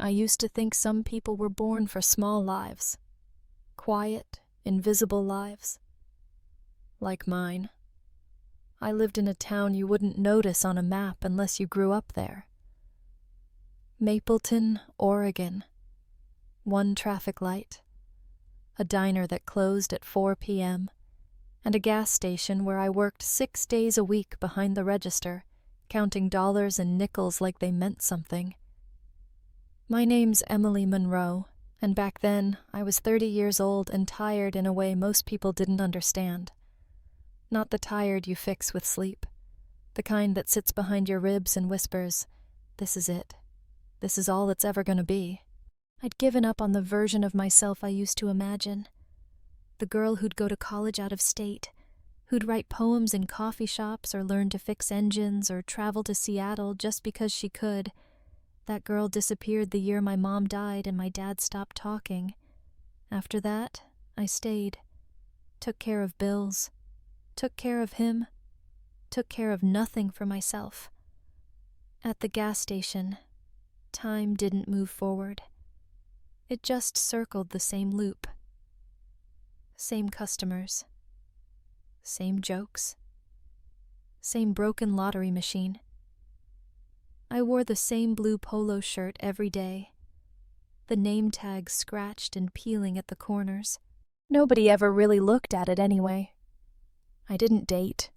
I used to think some people were born for small lives. Quiet, invisible lives. Like mine. I lived in a town you wouldn't notice on a map unless you grew up there. Mapleton, Oregon. One traffic light. A diner that closed at 4 p.m., and a gas station where I worked 6 days a week behind the register, counting dollars and nickels like they meant something. My name's Emily Monroe, and back then I was 30 years old and tired in a way most people didn't understand. Not the tired you fix with sleep, the kind that sits behind your ribs and whispers, "This is it. This is all it's ever gonna be." I'd given up on the version of myself I used to imagine. The girl who'd go to college out of state, who'd write poems in coffee shops or learn to fix engines or travel to Seattle just because she could. That girl disappeared the year my mom died and my dad stopped talking. After that, I stayed. Took care of bills. Took care of him. Took care of nothing for myself. At the gas station, time didn't move forward. It just circled the same loop. Same customers. Same jokes. Same broken lottery machine. I wore the same blue polo shirt every day. The name tags scratched and peeling at the corners. Nobody ever really looked at it anyway. I didn't date.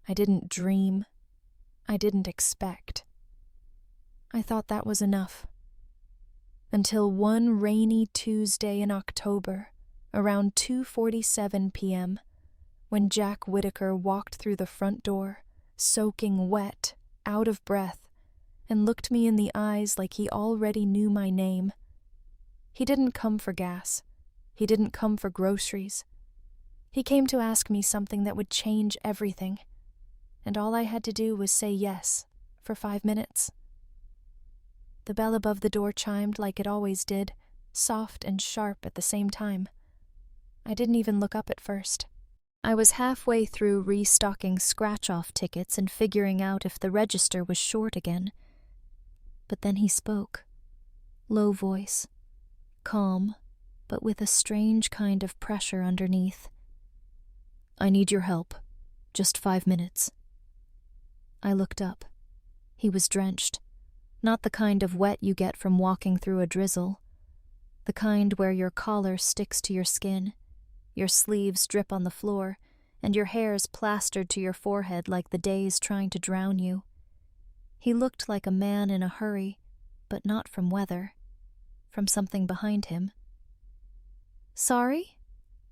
I didn't dream. I didn't expect. I thought that was enough. Until one rainy Tuesday in October, around 2:47 p.m., when Jack Whitaker walked through the front door, soaking wet, out of breath, and looked me in the eyes like he already knew my name. He didn't come for gas. He didn't come for groceries. He came to ask me something that would change everything, and all I had to do was say yes for 5 minutes. The bell above the door chimed like it always did, soft and sharp at the same time. I didn't even look up at first. I was halfway through restocking scratch-off tickets and figuring out if the register was short again. But then he spoke. Low voice. Calm, but with a strange kind of pressure underneath. "I need your help. Just 5 minutes." I looked up. He was drenched. Not the kind of wet you get from walking through a drizzle. The kind where your collar sticks to your skin, your sleeves drip on the floor, and your hair's plastered to your forehead like the day's trying to drown you. He looked like a man in a hurry, but not from weather. From something behind him. "Sorry?"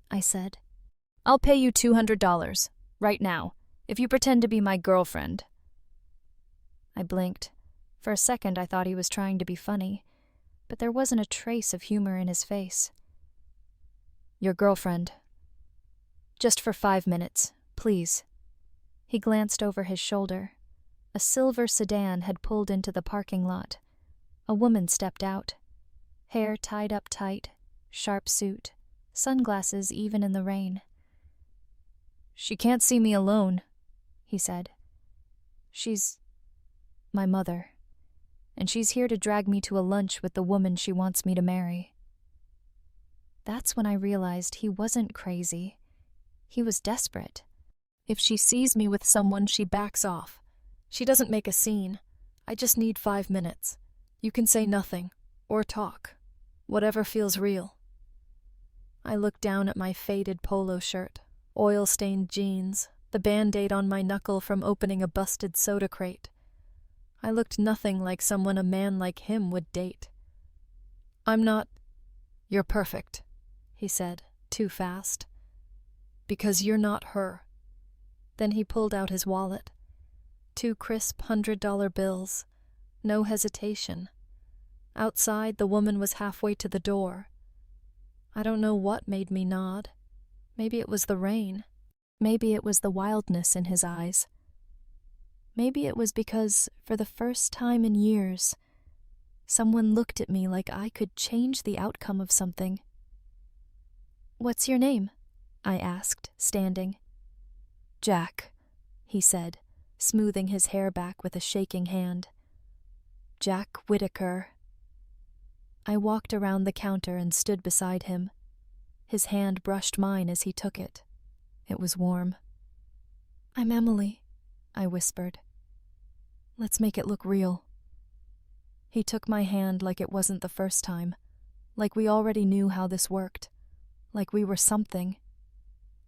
I said. "I'll pay you $200, right now, if you pretend to be my girlfriend." I blinked. For a second I thought he was trying to be funny, but there wasn't a trace of humor in his face. "Your girlfriend. Just for 5 minutes, please." He glanced over his shoulder. A silver sedan had pulled into the parking lot. A woman stepped out. Hair tied up tight, sharp suit, sunglasses even in the rain. "She can't see me alone," he said. "She's my mother, and she's here to drag me to a lunch with the woman she wants me to marry." That's when I realized he wasn't crazy. He was desperate. If she sees me with someone, she backs off. She doesn't make a scene. I just need 5 minutes. You can say nothing, or talk, whatever feels real. I looked down at my faded polo shirt, oil-stained jeans, the Band-Aid on my knuckle from opening a busted soda crate. I looked nothing like someone a man like him would date. "I'm not—" "You're perfect," he said, too fast. "Because you're not her." Then he pulled out his wallet. 2 crisp $100 bills. No hesitation. Outside, the woman was halfway to the door. I don't know what made me nod. Maybe it was the rain. Maybe it was the wildness in his eyes. Maybe it was because, for the first time in years, someone looked at me like I could change the outcome of something. "What's your name?" I asked, standing. "Jack," he said, smoothing his hair back with a shaking hand. "Jack Whitaker." I walked around the counter and stood beside him. His hand brushed mine as he took it. It was warm. "I'm Emily," I whispered. "Let's make it look real." He took my hand like it wasn't the first time, like we already knew how this worked, like we were something.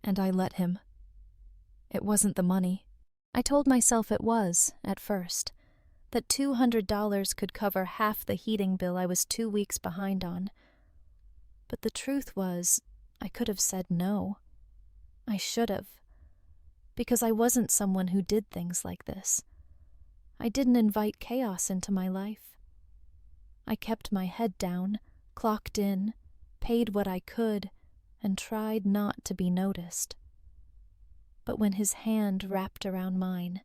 And I let him. It wasn't the money. I told myself it was, at first, that $200 could cover half the heating bill I was 2 weeks behind on. But the truth was, I could have said no. I should have. Because I wasn't someone who did things like this. I didn't invite chaos into my life. I kept my head down, clocked in, paid what I could, and tried not to be noticed. But when his hand wrapped around mine,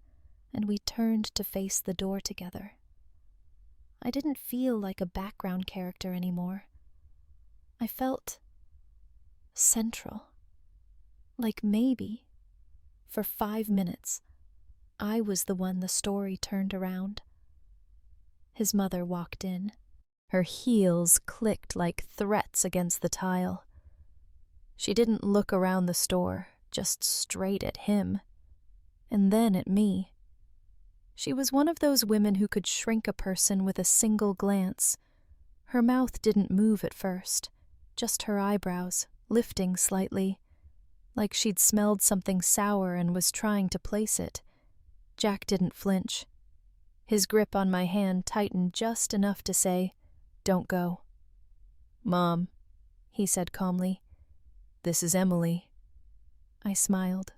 and we turned to face the door together, I didn't feel like a background character anymore. I felt central. Like maybe, for 5 minutes, I was the one the story turned around. His mother walked in. Her heels clicked like threats against the tile. She didn't look around the store, just straight at him, and then at me. She was one of those women who could shrink a person with a single glance. Her mouth didn't move at first, just her eyebrows, lifting slightly, like she'd smelled something sour and was trying to place it. Jack didn't flinch. His grip on my hand tightened just enough to say, "Don't go." "Mom," he said calmly, "this is Emily." I smiled,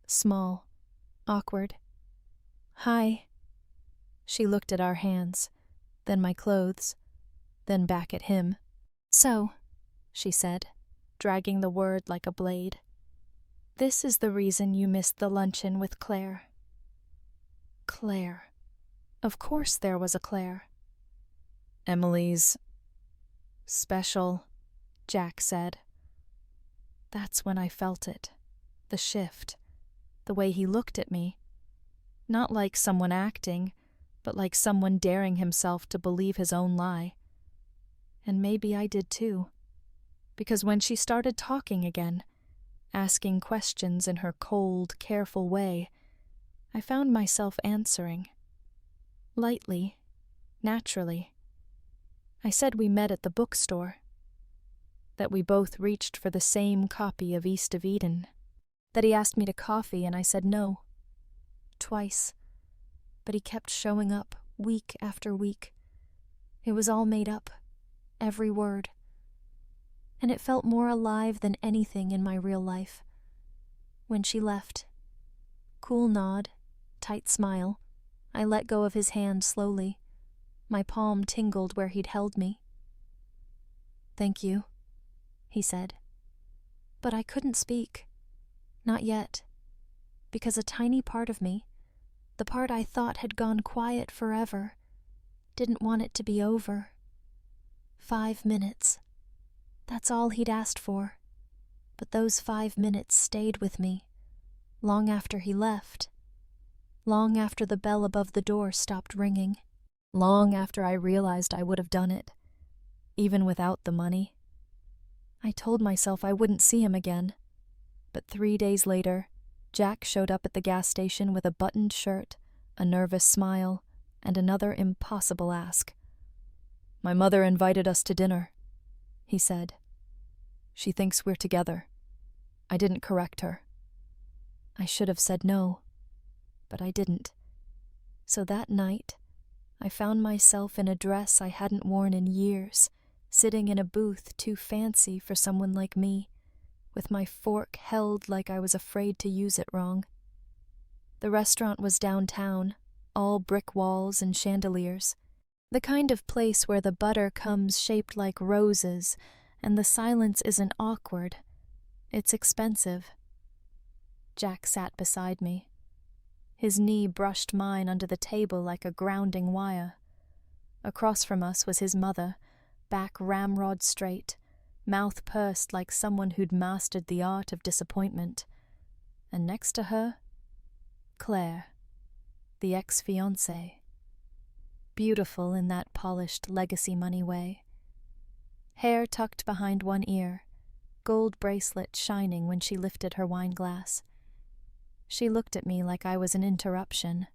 small, awkward. "Hi." She looked at our hands, then my clothes, then back at him. "So," she said, dragging the word like a blade, "this is the reason you missed the luncheon with Claire." Claire. Of course there was a Claire. "Emily's special," Jack said. That's when I felt it. The shift. The way he looked at me. Not like someone acting, but like someone daring himself to believe his own lie. And maybe I did too. Because when she started talking again, asking questions in her cold, careful way, I found myself answering. Lightly, naturally. I said we met at the bookstore. That we both reached for the same copy of East of Eden. That he asked me to coffee and I said no. Twice. But he kept showing up, week after week. It was all made up. Every word. And it felt more alive than anything in my real life. When she left, cool nod, tight smile, I let go of his hand slowly. My palm tingled where he'd held me. "Thank you," he said. But I couldn't speak. Not yet. Because a tiny part of me, the part I thought had gone quiet forever, didn't want it to be over. 5 minutes. That's all he'd asked for. But those 5 minutes stayed with me, long after he left. Long after the bell above the door stopped ringing. Long after I realized I would have done it, even without the money. I told myself I wouldn't see him again. But 3 days later, Jack showed up at the gas station with a buttoned shirt, a nervous smile, and another impossible ask. "My mother invited us to dinner," he said. "She thinks we're together." I didn't correct her. I should have said no, but I didn't. So that night, I found myself in a dress I hadn't worn in years, sitting in a booth too fancy for someone like me, with my fork held like I was afraid to use it wrong. The restaurant was downtown, all brick walls and chandeliers, the kind of place where the butter comes shaped like roses and the silence isn't awkward. It's expensive. Jack sat beside me. His knee brushed mine under the table like a grounding wire. Across from us was his mother, back ramrod straight, mouth pursed like someone who'd mastered the art of disappointment. And next to her, Claire, the ex-fiancée. Beautiful in that polished legacy money way. hair tucked behind one ear, gold bracelet shining when she lifted her wine glass. She looked at me like I was an interruption.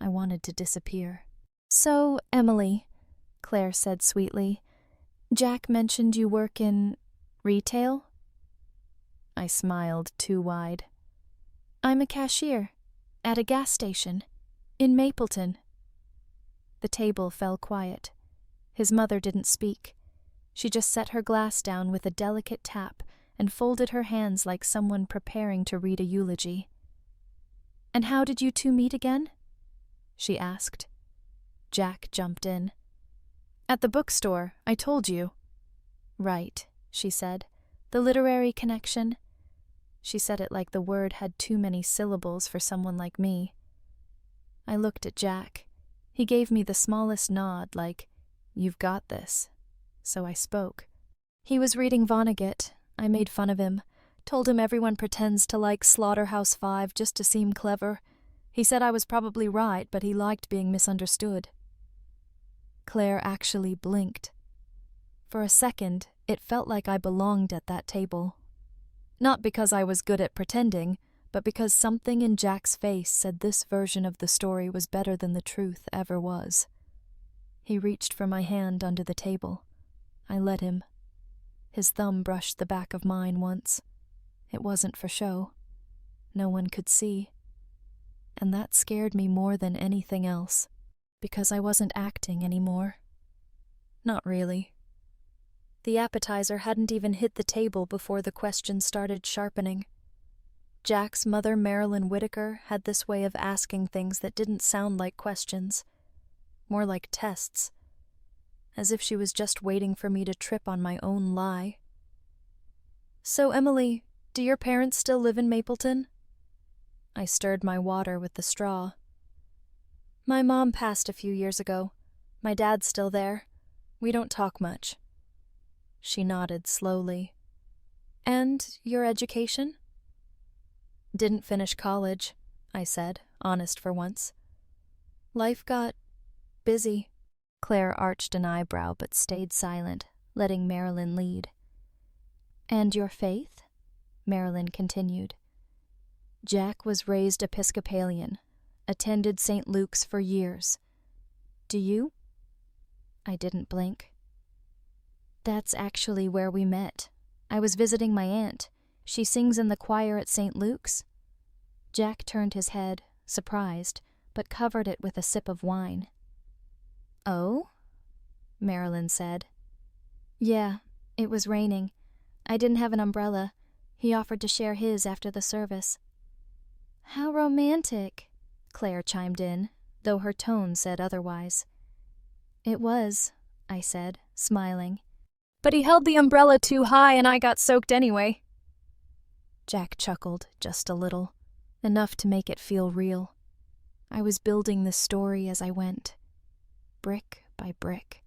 I wanted to disappear. "So, Emily," Claire said sweetly, "Jack mentioned you work in retail?" I smiled too wide. "I'm a cashier at a gas station in Mapleton." The table fell quiet. His mother didn't speak. She just set her glass down with a delicate tap and folded her hands like someone preparing to read a eulogy. "And how did you two meet again?" she asked. Jack jumped in. "At the bookstore, I told you." "Right," she said. "The literary connection." She said it like the word had too many syllables for someone like me. I looked at Jack. He gave me the smallest nod, like, "You've got this." So I spoke. "He was reading Vonnegut. I made fun of him. Told him everyone pretends to like Slaughterhouse-Five just to seem clever. He said I was probably right, but he liked being misunderstood." Claire actually blinked. For a second, it felt like I belonged at that table. Not because I was good at pretending, but because something in Jack's face said this version of the story was better than the truth ever was. He reached for my hand under the table. I let him. His thumb brushed the back of mine once. It wasn't for show. No one could see. And that scared me more than anything else, because I wasn't acting anymore. Not really. The appetizer hadn't even hit the table before the questions started sharpening. Jack's mother, Marilyn Whittaker, had this way of asking things that didn't sound like questions, more like tests, as if she was just waiting for me to trip on my own lie. "So, Emily, do your parents still live in Mapleton?" I stirred my water with the straw. "My mom passed a few years ago. My dad's still there. We don't talk much." She nodded slowly. "And your education?" "Didn't finish college," I said, honest for once. "Life got busy." Claire arched an eyebrow but stayed silent, letting Marilyn lead. "And your faith?" Marilyn continued. "Jack was raised Episcopalian, attended St. Luke's for years. Do you?" I didn't blink. "That's actually where we met. I was visiting my aunt. She sings in the choir at St. Luke's." Jack turned his head, surprised, but covered it with a sip of wine. "Oh?" Marilyn said. "Yeah, it was raining. I didn't have an umbrella. He offered to share his after the service." "How romantic," Claire chimed in, though her tone said otherwise. "It was," I said, smiling. "But he held the umbrella too high and I got soaked anyway." Jack chuckled just a little, enough to make it feel real. I was building the story as I went, brick by brick,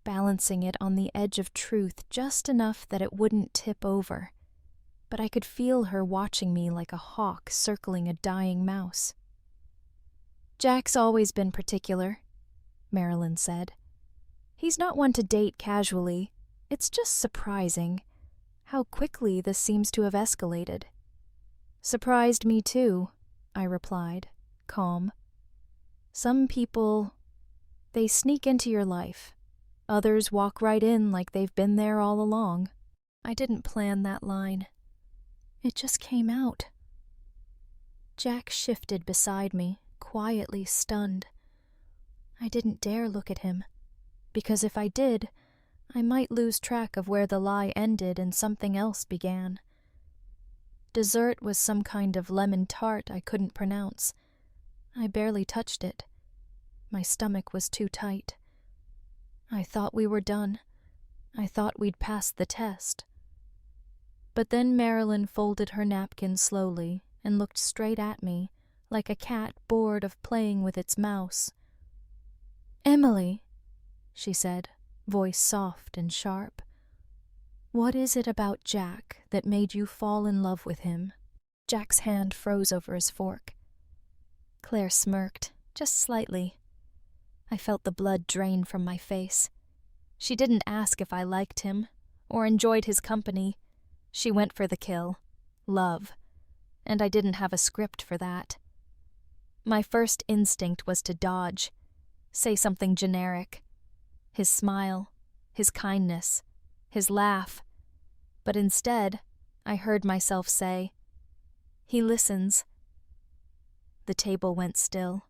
balancing it on the edge of truth just enough that it wouldn't tip over. But I could feel her watching me like a hawk circling a dying mouse. "Jack's always been particular," Marilyn said. "He's not one to date casually. It's just surprising how quickly this seems to have escalated." "Surprised me too," I replied, calm. "Some people, they sneak into your life. Others walk right in like they've been there all along." I didn't plan that line. It just came out. Jack shifted beside me, quietly stunned. I didn't dare look at him, because if I did, I might lose track of where the lie ended and something else began. Dessert was some kind of lemon tart I couldn't pronounce. I barely touched it. My stomach was too tight. I thought we were done. I thought we'd passed the test. But then Marilyn folded her napkin slowly and looked straight at me, like a cat bored of playing with its mouse. "Emily," she said, voice soft and sharp, "what is it about Jack that made you fall in love with him?" Jack's hand froze over his fork. Claire smirked, just slightly. I felt the blood drain from my face. She didn't ask if I liked him or enjoyed his company. She went for the kill, love, and I didn't have a script for that. My first instinct was to dodge, say something generic. His smile, his kindness, his laugh. But instead, I heard myself say, "He listens." The table went still.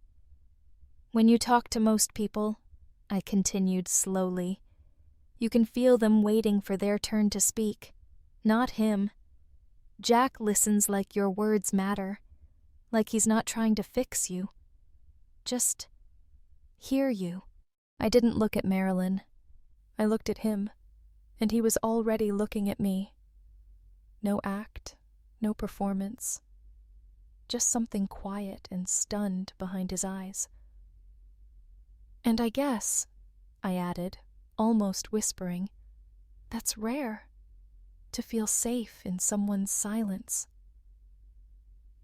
When you talk to most people, I continued slowly, you can feel them waiting for their turn to speak, not him. Jack listens like your words matter, like he's not trying to fix you. Just hear you. I didn't look at Marilyn. I looked at him, and he was already looking at me. No act, no performance. Just something quiet and stunned behind his eyes. And I guess, I added, almost whispering, that's rare, to feel safe in someone's silence.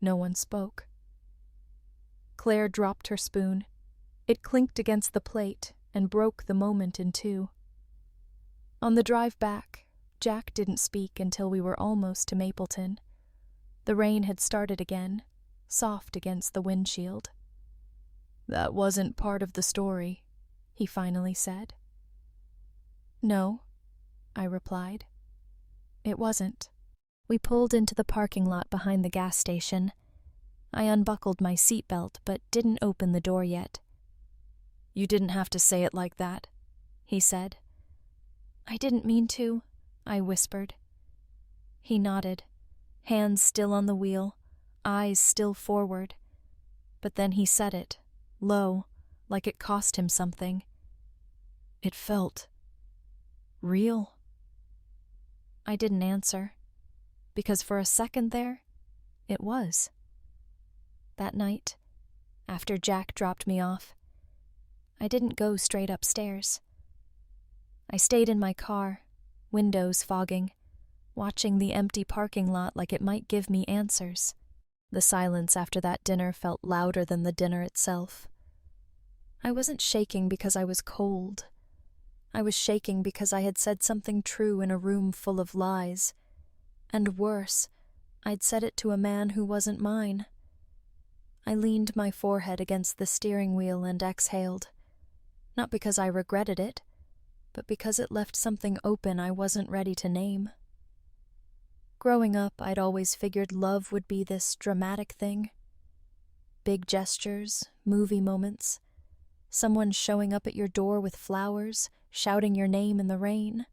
No one spoke. Claire dropped her spoon. It clinked against the plate and broke the moment in two. On the drive back, Jack didn't speak until we were almost to Mapleton. The rain had started again, soft against the windshield. "That wasn't part of the story," he finally said. "No," I replied. "It wasn't." We pulled into the parking lot behind the gas station. I unbuckled my seatbelt but didn't open the door yet. "You didn't have to say it like that," he said. "I didn't mean to," I whispered. He nodded, hands still on the wheel, eyes still forward. But then he said it, low, like it cost him something. "It felt real." I didn't answer, because for a second there, it was. That night, after Jack dropped me off, I didn't go straight upstairs. I stayed in my car, windows fogging, watching the empty parking lot like it might give me answers. The silence after that dinner felt louder than the dinner itself. I wasn't shaking because I was cold. I was shaking because I had said something true in a room full of lies. And worse, I'd said it to a man who wasn't mine. I leaned my forehead against the steering wheel and exhaled. Not because I regretted it, but because it left something open I wasn't ready to name. Growing up, I'd always figured love would be this dramatic thing. Big gestures, movie moments, someone showing up at your door with flowers, shouting your name in the rain.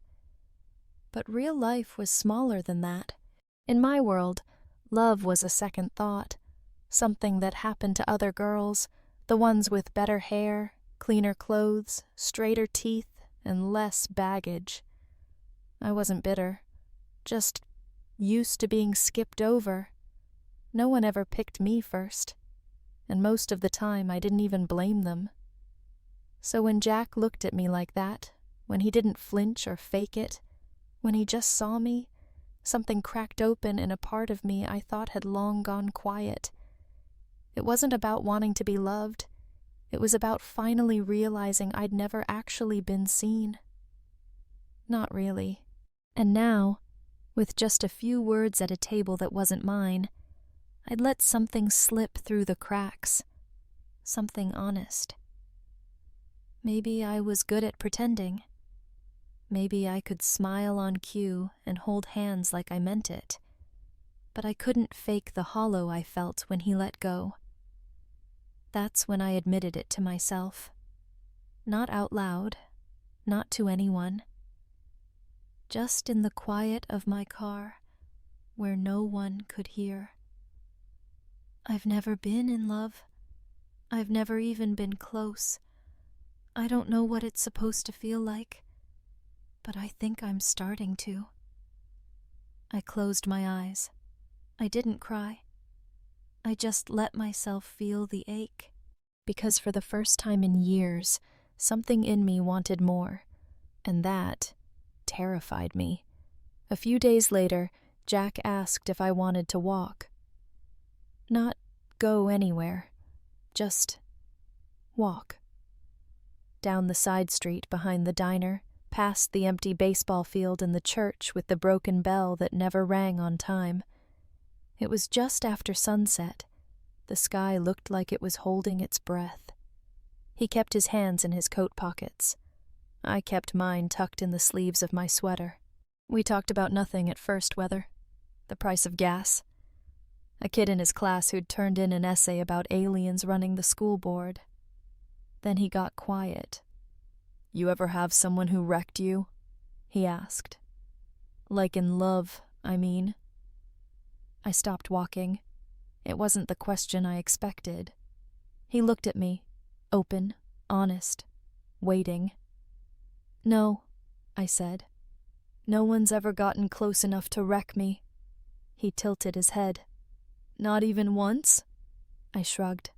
But real life was smaller than that. In my world, love was a second thought, something that happened to other girls, the ones with better hair, cleaner clothes, straighter teeth, and less baggage. I wasn't bitter, just used to being skipped over. No one ever picked me first, and most of the time I didn't even blame them. So when Jack looked at me like that, when he didn't flinch or fake it, when he just saw me, something cracked open in a part of me I thought had long gone quiet. It wasn't about wanting to be loved. It was about finally realizing I'd never actually been seen. Not really. And now, with just a few words at a table that wasn't mine, I'd let something slip through the cracks. Something honest. Maybe I was good at pretending. Maybe I could smile on cue and hold hands like I meant it. But I couldn't fake the hollow I felt when he let go. That's when I admitted it to myself. Not out loud, not to anyone. Just in the quiet of my car, where no one could hear. I've never been in love. I've never even been close. I don't know what it's supposed to feel like, but I think I'm starting to. I closed my eyes. I didn't cry. I just let myself feel the ache, because for the first time in years, something in me wanted more, and that terrified me. A few days later, Jack asked if I wanted to walk. Not go anywhere, just walk. Down the side street behind the diner, past the empty baseball field and the church with the broken bell that never rang on time. It was just after sunset. The sky looked like it was holding its breath. He kept his hands in his coat pockets. I kept mine tucked in the sleeves of my sweater. We talked about nothing at first, whether the price of gas, a kid in his class who'd turned in an essay about aliens running the school board. Then he got quiet. "You ever have someone who wrecked you?" he asked. "Like in love, I mean." I stopped walking. It wasn't the question I expected. He looked at me, open, honest, waiting. "No," I said. "No one's ever gotten close enough to wreck me." He tilted his head. "Not even once?" I shrugged.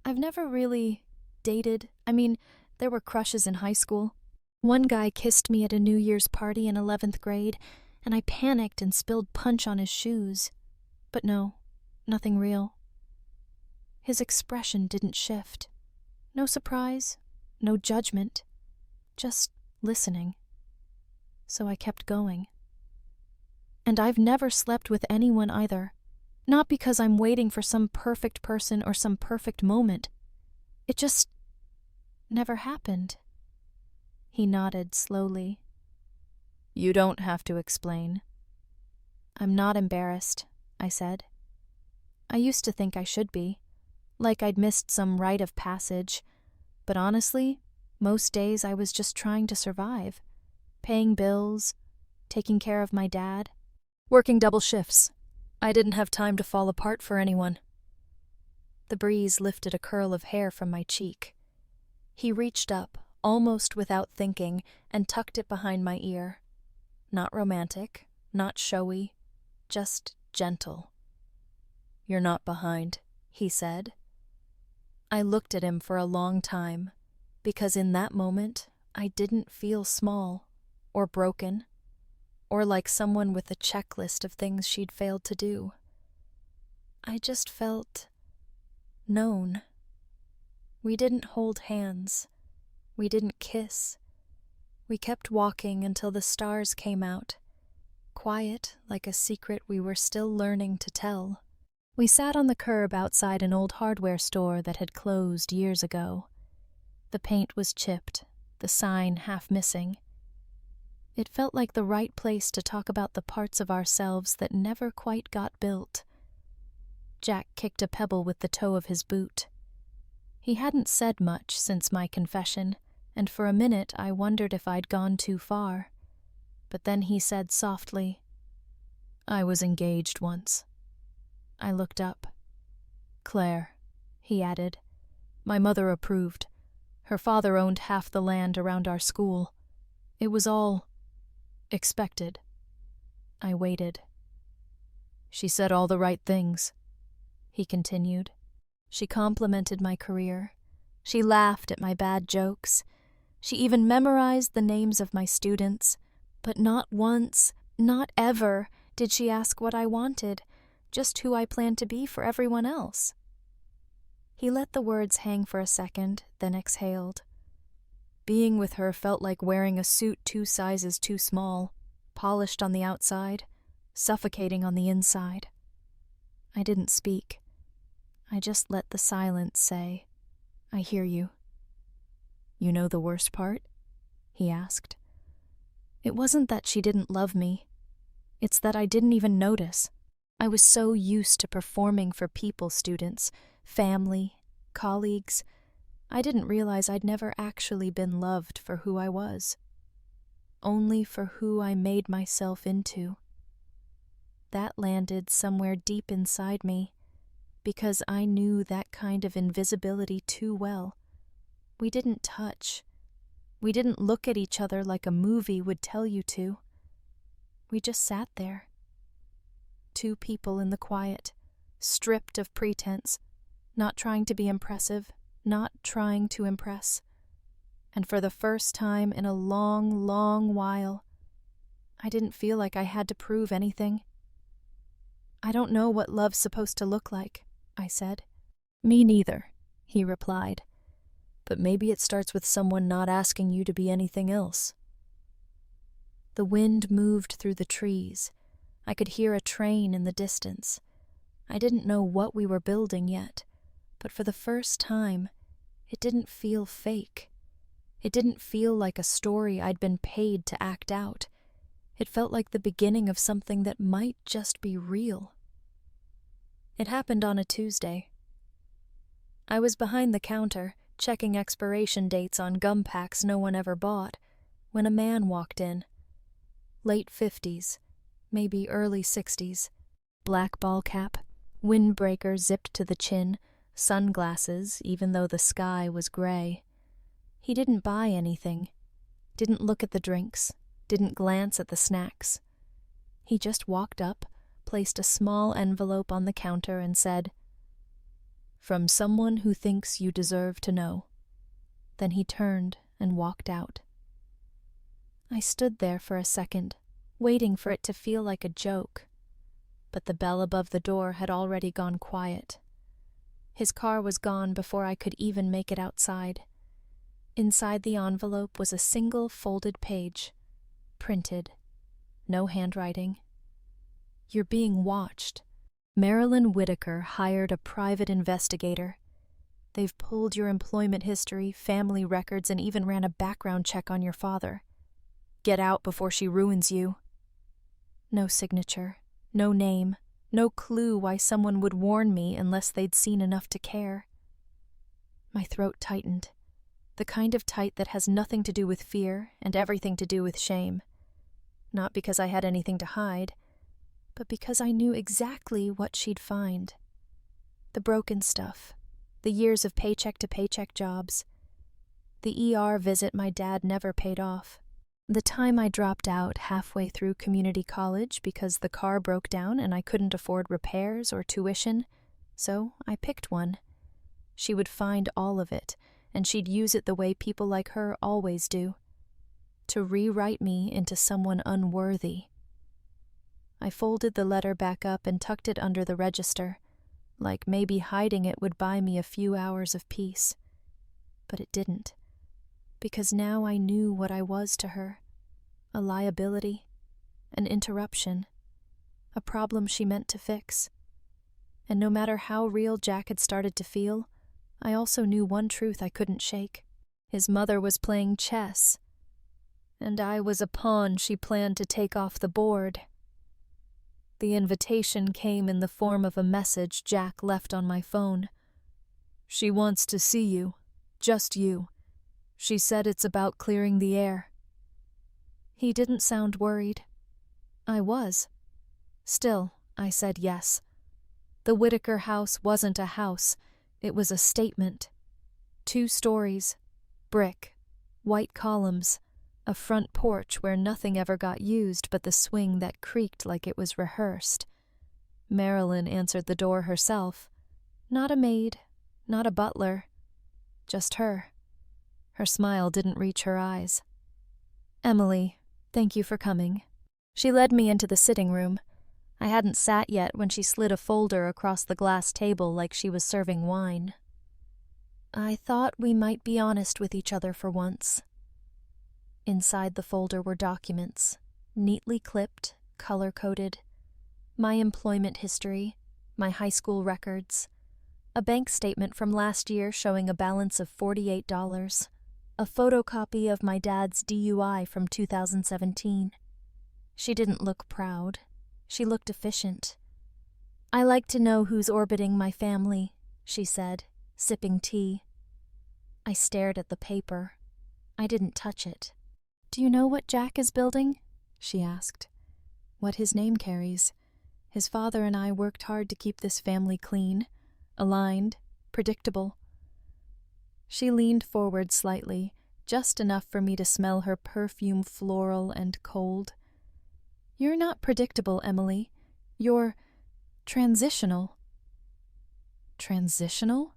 "I've never really dated. I mean, there were crushes in high school. One guy kissed me at a New Year's party in 11th grade, and I panicked and spilled punch on his shoes. But no, nothing real." His expression didn't shift. No surprise, no judgment, just listening. So I kept going. "And I've never slept with anyone either. Not because I'm waiting for some perfect person or some perfect moment. It just never happened." He nodded slowly. "You don't have to explain." "I'm not embarrassed," I said. "I used to think I should be, like I'd missed some rite of passage, but honestly, most days I was just trying to survive, paying bills, taking care of my dad, working double shifts. I didn't have time to fall apart for anyone." The breeze lifted a curl of hair from my cheek. He reached up, almost without thinking, and tucked it behind my ear. Not romantic, not showy, just gentle. "You're not behind," he said. I looked at him for a long time, because in that moment I didn't feel small, or broken, or like someone with a checklist of things she'd failed to do. I just felt known. We didn't hold hands. We didn't kiss. We kept walking until the stars came out, quiet like a secret we were still learning to tell. We sat on the curb outside an old hardware store that had closed years ago. The paint was chipped, the sign half missing. It felt like the right place to talk about the parts of ourselves that never quite got built. Jack kicked a pebble with the toe of his boot. He hadn't said much since my confession, and for a minute I wondered if I'd gone too far. But then he said softly, "I was engaged once." I looked up. "Claire," he added. "My mother approved. Her father owned half the land around our school. It was all expected." I waited. "She said all the right things," he continued. "She complimented my career. She laughed at my bad jokes. She even memorized the names of my students. But not once, not ever, did she ask what I wanted, just who I planned to be for everyone else." He let the words hang for a second, then exhaled. "Being with her felt like wearing a suit 2 sizes too small, polished on the outside, suffocating on the inside." I didn't speak. I just let the silence say, "I hear you." "You know the worst part?" he asked. "It wasn't that she didn't love me. It's that I didn't even notice. I was so used to performing for people, students, family, colleagues. I didn't realize I'd never actually been loved for who I was. Only for who I made myself into. That landed somewhere deep inside me, because I knew that kind of invisibility too well. We didn't touch. We didn't look at each other like a movie would tell you to. We just sat there. 2 people in the quiet, stripped of pretense, not trying to be impressive, not trying to impress. And for the first time in a long, long while, I didn't feel like I had to prove anything. "I don't know what love's supposed to look like," I said. "Me neither," he replied. "But maybe it starts with someone not asking you to be anything else." The wind moved through the trees. I could hear a train in the distance. I didn't know what we were building yet, but for the first time, it didn't feel fake. It didn't feel like a story I'd been paid to act out. It felt like the beginning of something that might just be real. It happened on a Tuesday. I was behind the counter, checking expiration dates on gum packs no one ever bought, when a man walked in. Late 50s, maybe early 60s. Black ball cap, windbreaker zipped to the chin, sunglasses even though the sky was gray. He didn't buy anything, didn't look at the drinks, didn't glance at the snacks. He just walked up, placed a small envelope on the counter and said, "From someone who thinks you deserve to know." Then he turned and walked out. I stood there for a second, waiting for it to feel like a joke. But the bell above the door had already gone quiet. His car was gone before I could even make it outside. Inside the envelope was a single folded page, printed, no handwriting. "You're being watched. Marilyn Whitaker hired a private investigator. They've pulled your employment history, family records, and even ran a background check on your father. Get out before she ruins you." No signature, no name, no clue why someone would warn me unless they'd seen enough to care. My throat tightened, the kind of tight that has nothing to do with fear and everything to do with shame. Not because I had anything to hide, but because I knew exactly what she'd find. The broken stuff, the years of paycheck-to-paycheck jobs, the ER visit my dad never paid off, the time I dropped out halfway through community college because the car broke down and I couldn't afford repairs or tuition, so I picked one. She would find all of it, and she'd use it the way people like her always do, to rewrite me into someone unworthy. I folded the letter back up and tucked it under the register, like maybe hiding it would buy me a few hours of peace. But it didn't, because now I knew what I was to her. A liability, an interruption, a problem she meant to fix. And no matter how real Jack had started to feel, I also knew one truth I couldn't shake. His mother was playing chess, and I was a pawn she planned to take off the board. The invitation came in the form of a message Jack left on my phone. "She wants to see you, just you. She said it's about clearing the air." He didn't sound worried. I was. Still, I said yes. The Whitaker house wasn't a house, it was a statement. 2 stories, brick, white columns, a front porch where nothing ever got used but the swing that creaked like it was rehearsed. Marilyn answered the door herself. Not a maid, not a butler, just her. Her smile didn't reach her eyes. "Emily, thank you for coming." She led me into the sitting room. I hadn't sat yet when she slid a folder across the glass table like she was serving wine. "I thought we might be honest with each other for once." Inside the folder were documents, neatly clipped, color-coded. My employment history, my high school records, a bank statement from last year showing a balance of $48, a photocopy of my dad's DUI from 2017. She didn't look proud. She looked efficient. "I like to know who's orbiting my family," she said, sipping tea. I stared at the paper. I didn't touch it. "Do you know what Jack is building?" she asked. "What his name carries. His father and I worked hard to keep this family clean, aligned, predictable." She leaned forward slightly, just enough for me to smell her perfume floral and cold. "You're not predictable, Emily. You're transitional." "Transitional?"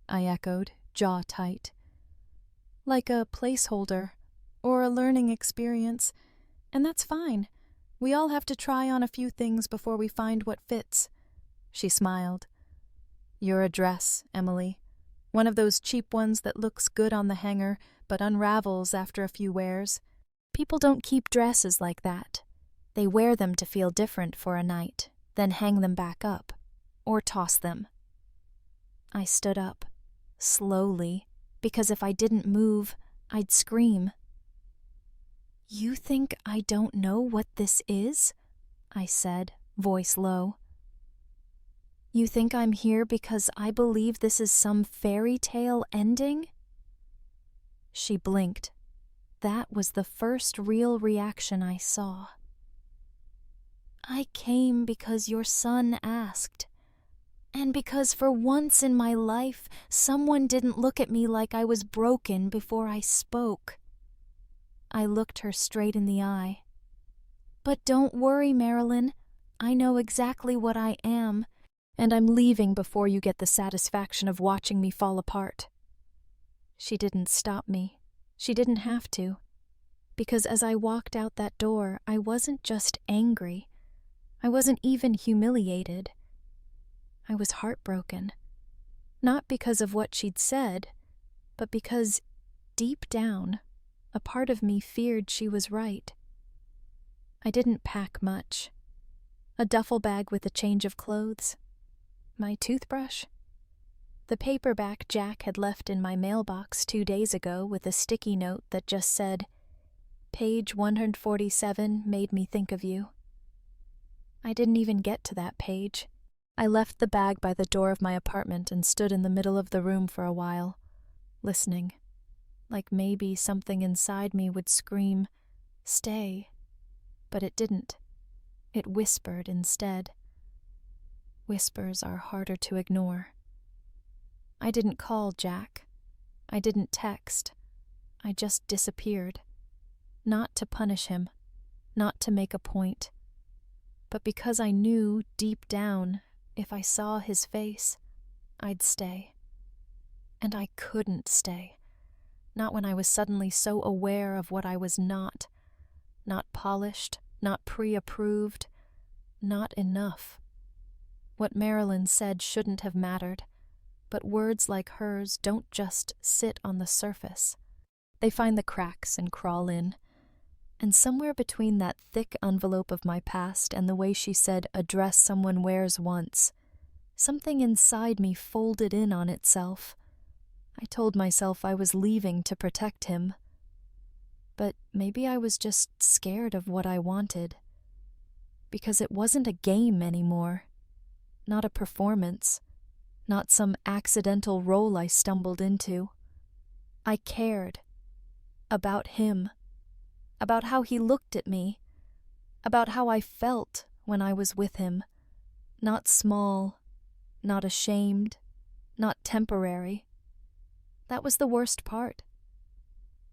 I echoed, jaw tight. "Like a placeholder, or a learning experience, and that's fine. We all have to try on a few things before we find what fits." She smiled. "You're a dress, Emily. One of those cheap ones that looks good on the hanger, but unravels after a few wears. People don't keep dresses like that. They wear them to feel different for a night, then hang them back up, or toss them. I stood up, slowly, because if I didn't move, I'd scream. "You think I don't know what this is?" I said, voice low. "You think I'm here because I believe this is some fairy tale ending?" She blinked. That was the first real reaction I saw. "I came because your son asked, and because for once in my life someone didn't look at me like I was broken before I spoke." I looked her straight in the eye. "But don't worry, Marilyn. I know exactly what I am, and I'm leaving before you get the satisfaction of watching me fall apart." She didn't stop me. She didn't have to. Because as I walked out that door, I wasn't just angry. I wasn't even humiliated. I was heartbroken. Not because of what she'd said, but because, deep down, a part of me feared she was right. I didn't pack much. A duffel bag with a change of clothes. My toothbrush. The paperback Jack had left in my mailbox 2 days ago with a sticky note that just said, "Page 147 made me think of you." I didn't even get to that page. I left the bag by the door of my apartment and stood in the middle of the room for a while, listening, like maybe something inside me would scream, "Stay." But it didn't. It whispered instead. Whispers are harder to ignore. I didn't call Jack. I didn't text. I just disappeared. Not to punish him, not to make a point, but because I knew, deep down, if I saw his face, I'd stay. And I couldn't stay. Not when I was suddenly so aware of what I was not polished, not pre-approved, not enough. What Marilyn said shouldn't have mattered, but words like hers don't just sit on the surface. They find the cracks and crawl in. And somewhere between that thick envelope of my past and the way she said a dress someone wears once, something inside me folded in on itself. I told myself I was leaving to protect him. But maybe I was just scared of what I wanted. Because it wasn't a game anymore. Not a performance. Not some accidental role I stumbled into. I cared. About him. About how he looked at me. About how I felt when I was with him. Not small. Not ashamed. Not temporary. That was the worst part.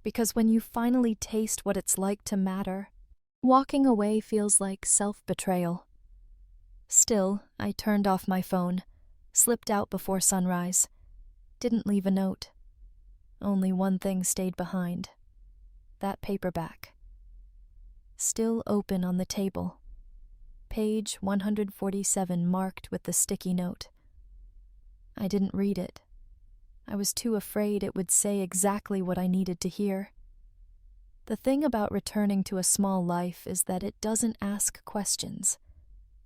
Because when you finally taste what it's like to matter, walking away feels like self-betrayal. Still, I turned off my phone, slipped out before sunrise, didn't leave a note. Only one thing stayed behind. That paperback. Still open on the table. Page 147 marked with the sticky note. I didn't read it. I was too afraid it would say exactly what I needed to hear. The thing about returning to a small life is that it doesn't ask questions.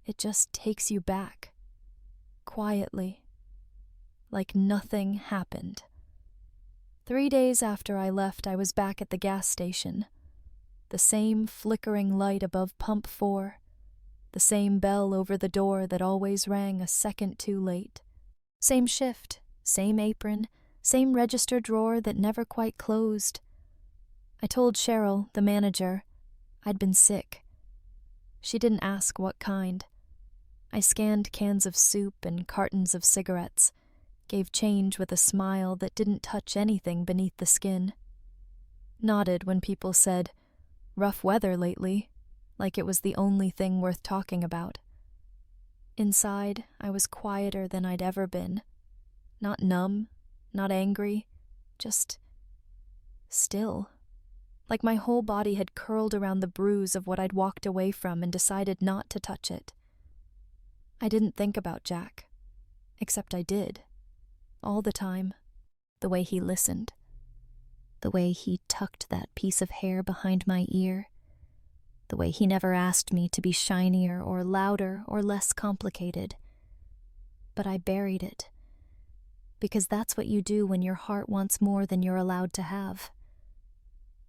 It just takes you back. Quietly. Like nothing happened. 3 days after I left, I was back at the gas station. The same flickering light above pump 4. The same bell over the door that always rang a second too late. Same shift, same apron, same register drawer that never quite closed. I told Cheryl, the manager, I'd been sick. She didn't ask what kind. I scanned cans of soup and cartons of cigarettes, gave change with a smile that didn't touch anything beneath the skin. Nodded when people said, "Rough weather lately," like it was the only thing worth talking about. Inside, I was quieter than I'd ever been. Not numb, not angry, just still. Like my whole body had curled around the bruise of what I'd walked away from and decided not to touch it. I didn't think about Jack, except I did. All the time. The way he listened. The way he tucked that piece of hair behind my ear. The way he never asked me to be shinier or louder or less complicated. But I buried it. Because that's what you do when your heart wants more than you're allowed to have.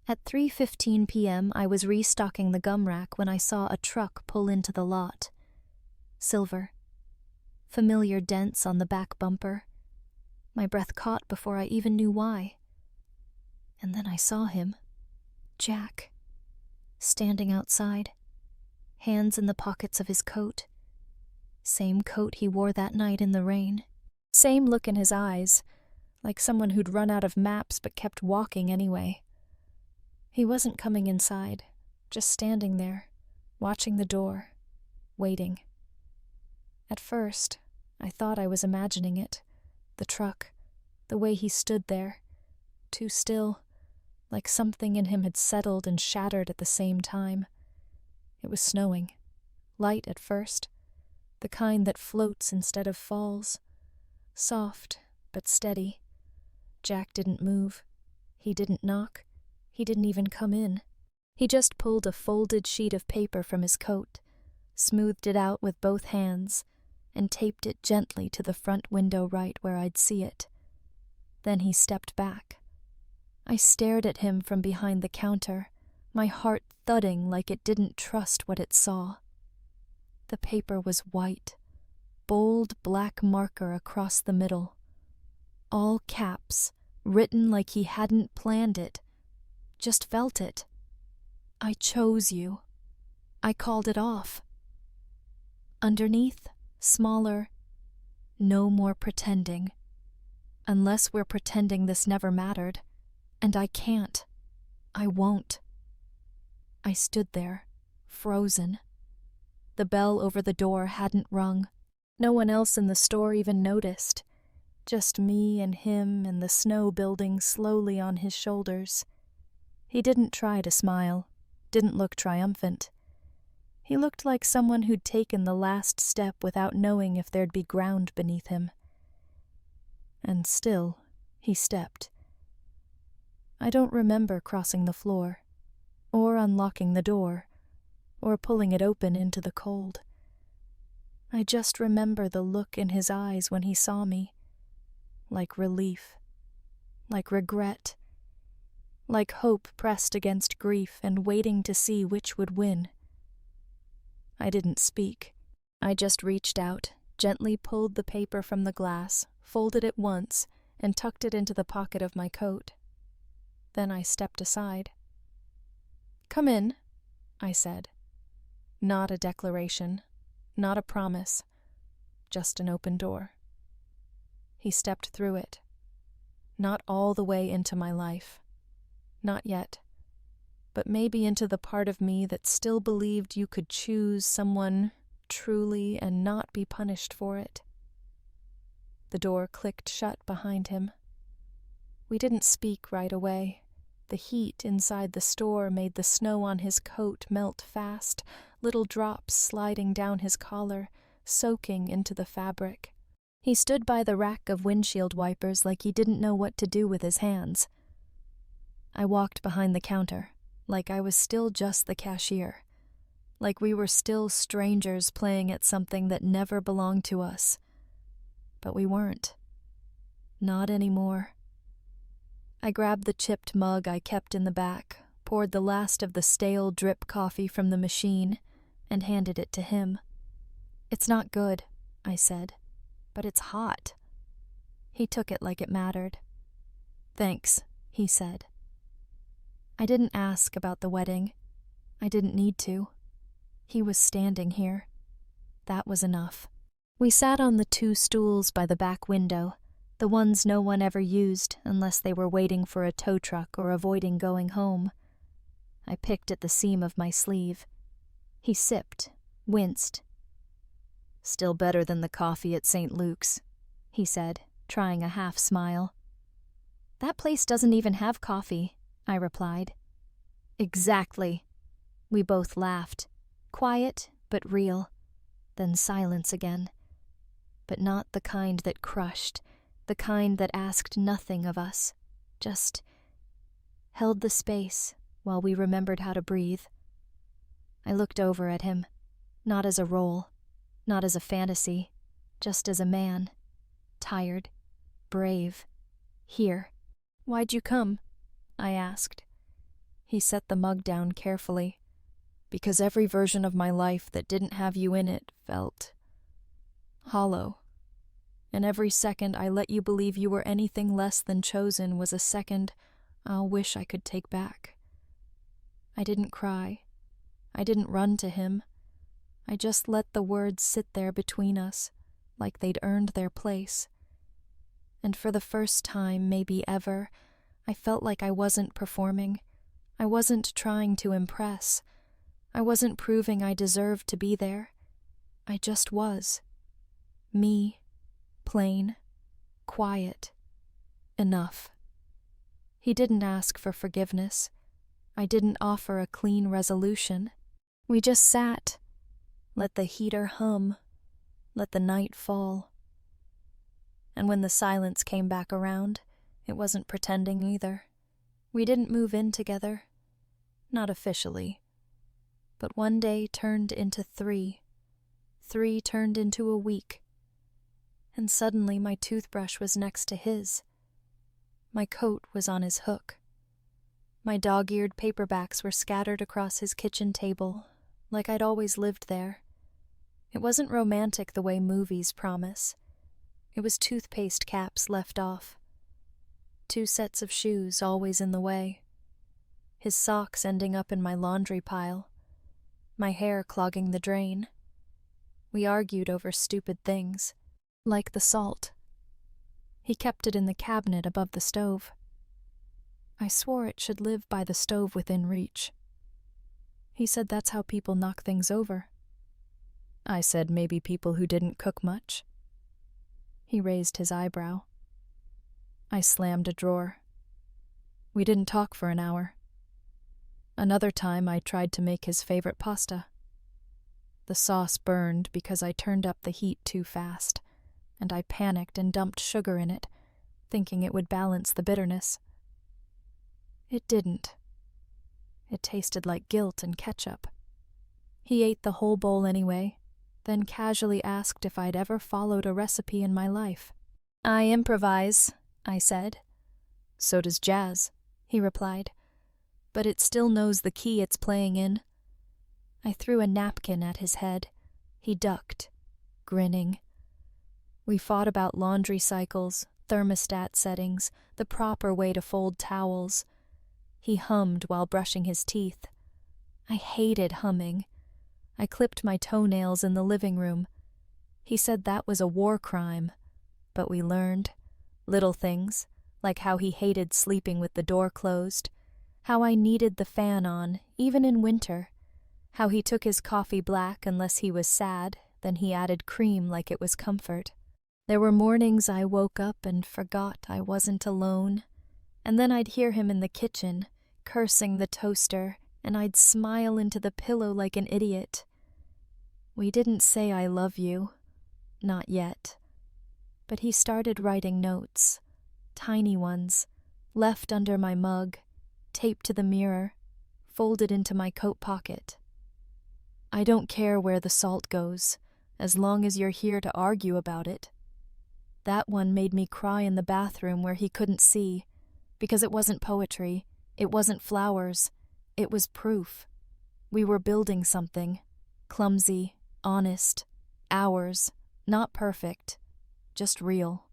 At 3:15 p.m., I was restocking the gum rack when I saw a truck pull into the lot. Silver. Familiar dents on the back bumper. My breath caught before I even knew why. And then I saw him. Jack. Standing outside. Hands in the pockets of his coat. Same coat he wore that night in the rain. Same look in his eyes, like someone who'd run out of maps but kept walking anyway. He wasn't coming inside, just standing there, watching the door, waiting. At first, I thought I was imagining it. The truck, the way he stood there, too still, like something in him had settled and shattered at the same time. It was snowing, light at first, the kind that floats instead of falls. Soft, but steady. Jack didn't move. He didn't knock. He didn't even come in. He just pulled a folded sheet of paper from his coat, smoothed it out with both hands, and taped it gently to the front window right where I'd see it. Then he stepped back. I stared at him from behind the counter, my heart thudding like it didn't trust what it saw. The paper was white. Bold black marker across the middle. All caps, written like he hadn't planned it, just felt it. I chose you. I called it off. Underneath, smaller, no more pretending. Unless we're pretending this never mattered. And I can't. I won't. I stood there, frozen. The bell over the door hadn't rung. No one else in the store even noticed. Just me and him and the snow building slowly on his shoulders. He didn't try to smile, didn't look triumphant. He looked like someone who'd taken the last step without knowing if there'd be ground beneath him. And still, he stepped. I don't remember crossing the floor, or unlocking the door, or pulling it open into the cold. I just remember the look in his eyes when he saw me. Like relief. Like regret. Like hope pressed against grief and waiting to see which would win. I didn't speak. I just reached out, gently pulled the paper from the glass, folded it once, and tucked it into the pocket of my coat. Then I stepped aside. "Come in," I said. Not a declaration. Not a promise, just an open door. He stepped through it. Not all the way into my life. Not yet. But maybe into the part of me that still believed you could choose someone truly and not be punished for it. The door clicked shut behind him. We didn't speak right away. The heat inside the store made the snow on his coat melt fast, little drops sliding down his collar, soaking into the fabric. He stood by the rack of windshield wipers like he didn't know what to do with his hands. I walked behind the counter, like I was still just the cashier, like we were still strangers playing at something that never belonged to us. But we weren't. Not anymore. I grabbed the chipped mug I kept in the back, poured the last of the stale drip coffee from the machine, and handed it to him. "It's not good," I said, "but it's hot." He took it like it mattered. "Thanks," he said. I didn't ask about the wedding. I didn't need to. He was standing here. That was enough. We sat on the 2 stools by the back window, the ones no one ever used unless they were waiting for a tow truck or avoiding going home. I picked at the seam of my sleeve. He sipped, winced. "Still better than the coffee at St. Luke's," he said, trying a half smile. "That place doesn't even have coffee," I replied. "Exactly." We both laughed, quiet but real. Then silence again. But not the kind that crushed, the kind that asked nothing of us, just held the space while we remembered how to breathe. I looked over at him, not as a role, not as a fantasy, just as a man, tired, brave, here. "Why'd you come?" I asked. He set the mug down carefully. "Because every version of my life that didn't have you in it felt hollow. And every second I let you believe you were anything less than chosen was a second I'll wish I could take back." I didn't cry. I didn't run to him. I just let the words sit there between us, like they'd earned their place. And for the first time, maybe ever, I felt like I wasn't performing. I wasn't trying to impress. I wasn't proving I deserved to be there. I just was. Me. Plain. Quiet. Enough. He didn't ask for forgiveness. I didn't offer a clean resolution. We just sat. Let the heater hum. Let the night fall. And when the silence came back around, it wasn't pretending either. We didn't move in together. Not officially. But one day turned into 3. 3 turned into a week. And suddenly my toothbrush was next to his. My coat was on his hook. My dog-eared paperbacks were scattered across his kitchen table, like I'd always lived there. It wasn't romantic the way movies promise. It was toothpaste caps left off. 2 sets of shoes always in the way. His socks ending up in my laundry pile. My hair clogging the drain. We argued over stupid things, like the salt. He kept it in the cabinet above the stove. I swore it should live by the stove within reach. He said that's how people knock things over. I said maybe people who didn't cook much. He raised his eyebrow. I slammed a drawer. We didn't talk for an hour. Another time I tried to make his favorite pasta. The sauce burned because I turned up the heat too fast, and I panicked and dumped sugar in it, thinking it would balance the bitterness. It didn't. It tasted like guilt and ketchup. He ate the whole bowl anyway, then casually asked if I'd ever followed a recipe in my life. "I improvise," I said. "So does jazz," he replied. "But it still knows the key it's playing in." I threw a napkin at his head. He ducked, grinning. We fought about laundry cycles, thermostat settings, the proper way to fold towels. He hummed while brushing his teeth. I hated humming. I clipped my toenails in the living room. He said that was a war crime, but we learned. Little things, like how he hated sleeping with the door closed, how I needed the fan on, even in winter, how he took his coffee black unless he was sad, then he added cream like it was comfort. There were mornings I woke up and forgot I wasn't alone, and then I'd hear him in the kitchen, cursing the toaster, and I'd smile into the pillow like an idiot. We didn't say I love you, not yet, but he started writing notes, tiny ones, left under my mug, taped to the mirror, folded into my coat pocket. "I don't care where the salt goes, as long as you're here to argue about it." That one made me cry in the bathroom where he couldn't see, because it wasn't poetry, it wasn't flowers, it was proof. We were building something, clumsy, honest, ours, not perfect, just real.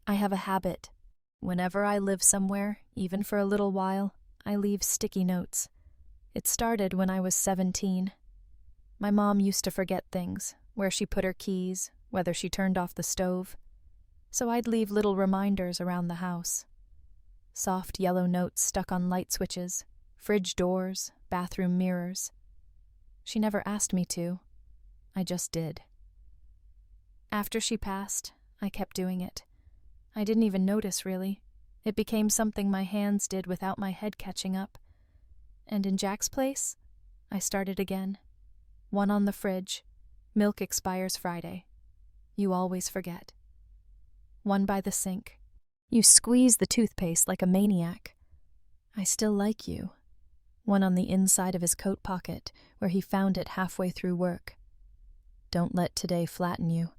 I have a habit. Whenever I live somewhere, even for a little while, I leave sticky notes. It started when I was 17. My mom used to forget things, where she put her keys, whether she turned off the stove. So I'd leave little reminders around the house. Soft yellow notes stuck on light switches, fridge doors, bathroom mirrors. She never asked me to. I just did. After she passed, I kept doing it. I didn't even notice, really. It became something my hands did without my head catching up. And in Jack's place, I started again. One on the fridge. Milk expires Friday. You always forget. One by the sink. You squeeze the toothpaste like a maniac. I still like you. One on the inside of his coat pocket, where he found it halfway through work. Don't let today flatten you.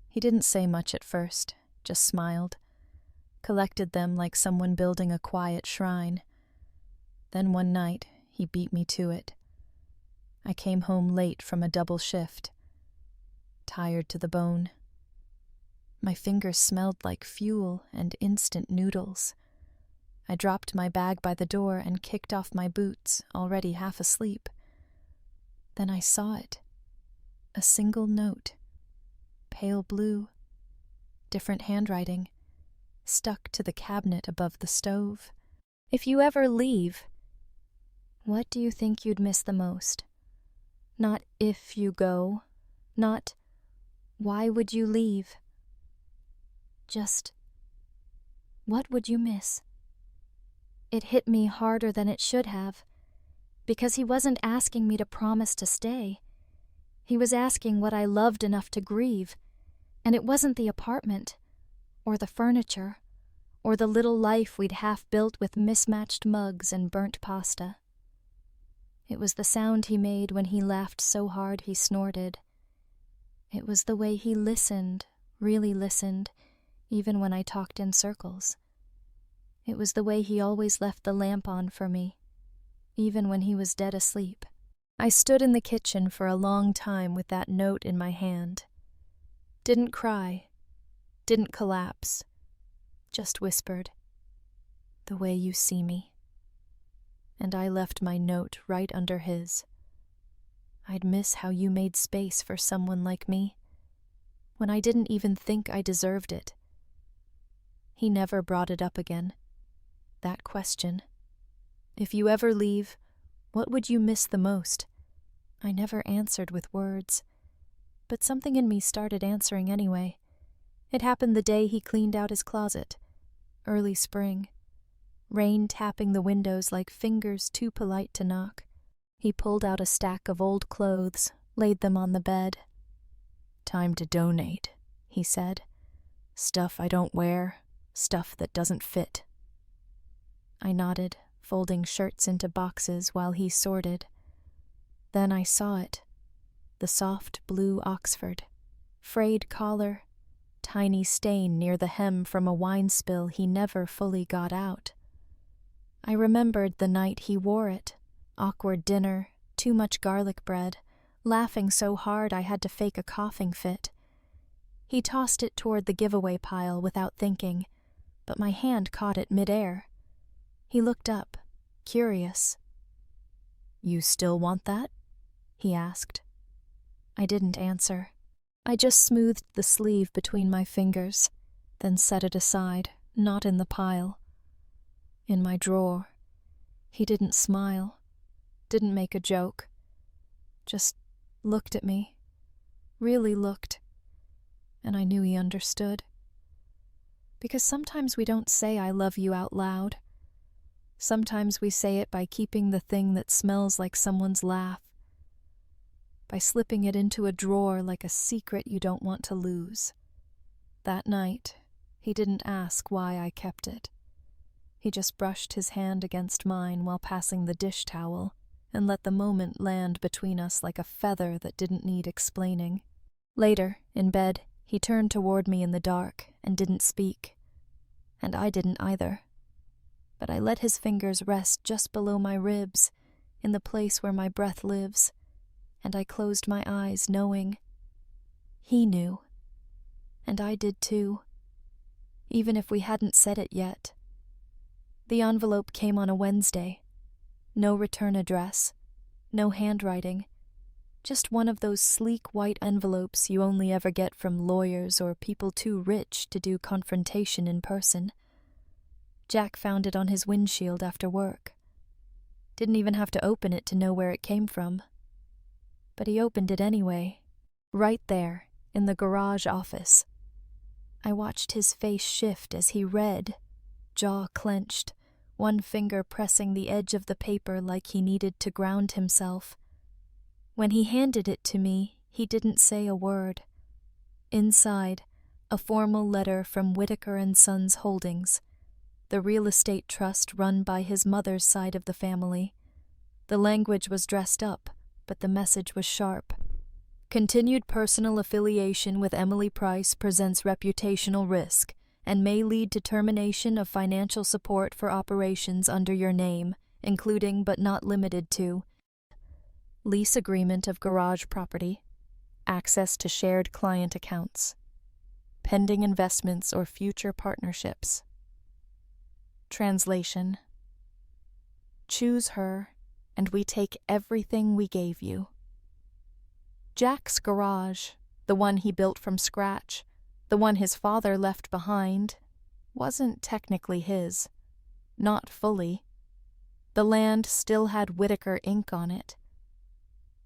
He didn't say much at first, just smiled, collected them like someone building a quiet shrine. Then one night, he beat me to it. I came home late from a double shift, tired to the bone. My fingers smelled like fuel and instant noodles. I dropped my bag by the door and kicked off my boots, already half asleep. Then I saw it. A single note. Pale blue. Different handwriting. Stuck to the cabinet above the stove. If you ever leave, what do you think you'd miss the most? Not if you go. Not why would you leave. Just, what would you miss? It hit me harder than it should have, because he wasn't asking me to promise to stay. He was asking what I loved enough to grieve, and it wasn't the apartment, or the furniture, or the little life we'd half built with mismatched mugs and burnt pasta. It was the sound he made when he laughed so hard he snorted. It was the way he listened, really listened, even when I talked in circles. It was the way he always left the lamp on for me, even when he was dead asleep. I stood in the kitchen for a long time with that note in my hand. Didn't cry, didn't collapse, just whispered, "The way you see me." And I left my note right under his. I'd miss how you made space for someone like me, when I didn't even think I deserved it. He never brought it up again. That question. If you ever leave, what would you miss the most? I never answered with words, but something in me started answering anyway. It happened the day he cleaned out his closet. Early spring. Rain tapping the windows like fingers too polite to knock. He pulled out a stack of old clothes, laid them on the bed. "Time to donate," he said. "Stuff I don't wear, stuff that doesn't fit." I nodded, folding shirts into boxes while he sorted. Then I saw it. The soft blue Oxford, frayed collar, tiny stain near the hem from a wine spill he never fully got out. I remembered the night he wore it, awkward dinner, too much garlic bread, laughing so hard I had to fake a coughing fit. He tossed it toward the giveaway pile without thinking, but my hand caught it midair. He looked up, curious. "You still want that?" he asked. I didn't answer. I just smoothed the sleeve between my fingers, then set it aside, not in the pile. In my drawer. He didn't smile, didn't make a joke. Just looked at me. Really looked. And I knew he understood. Because sometimes we don't say "I love you" out loud. Sometimes we say it by keeping the thing that smells like someone's laugh, by slipping it into a drawer like a secret you don't want to lose. That night, he didn't ask why I kept it. He just brushed his hand against mine while passing the dish towel and let the moment land between us like a feather that didn't need explaining. Later, in bed, he turned toward me in the dark and didn't speak. And I didn't either. But I let his fingers rest just below my ribs, in the place where my breath lives, and I closed my eyes knowing. He knew. And I did too. Even if we hadn't said it yet. The envelope came on a Wednesday. No return address. No handwriting. Just one of those sleek white envelopes you only ever get from lawyers or people too rich to do confrontation in person. Jack found it on his windshield after work. Didn't even have to open it to know where it came from. But he opened it anyway, right there, in the garage office. I watched his face shift as he read, jaw clenched, one finger pressing the edge of the paper like he needed to ground himself. When he handed it to me, he didn't say a word. Inside, a formal letter from Whitaker & Sons Holdings, the real estate trust run by his mother's side of the family. The language was dressed up, but the message was sharp. Continued personal affiliation with Emily Price presents reputational risk and may lead to termination of financial support for operations under your name, including but not limited to lease agreement of garage property, access to shared client accounts, pending investments or future partnerships. Translation: choose her, and we take everything we gave you. Jack's garage, the one he built from scratch, the one his father left behind, wasn't technically his. Not fully. The land still had Whitaker ink on it.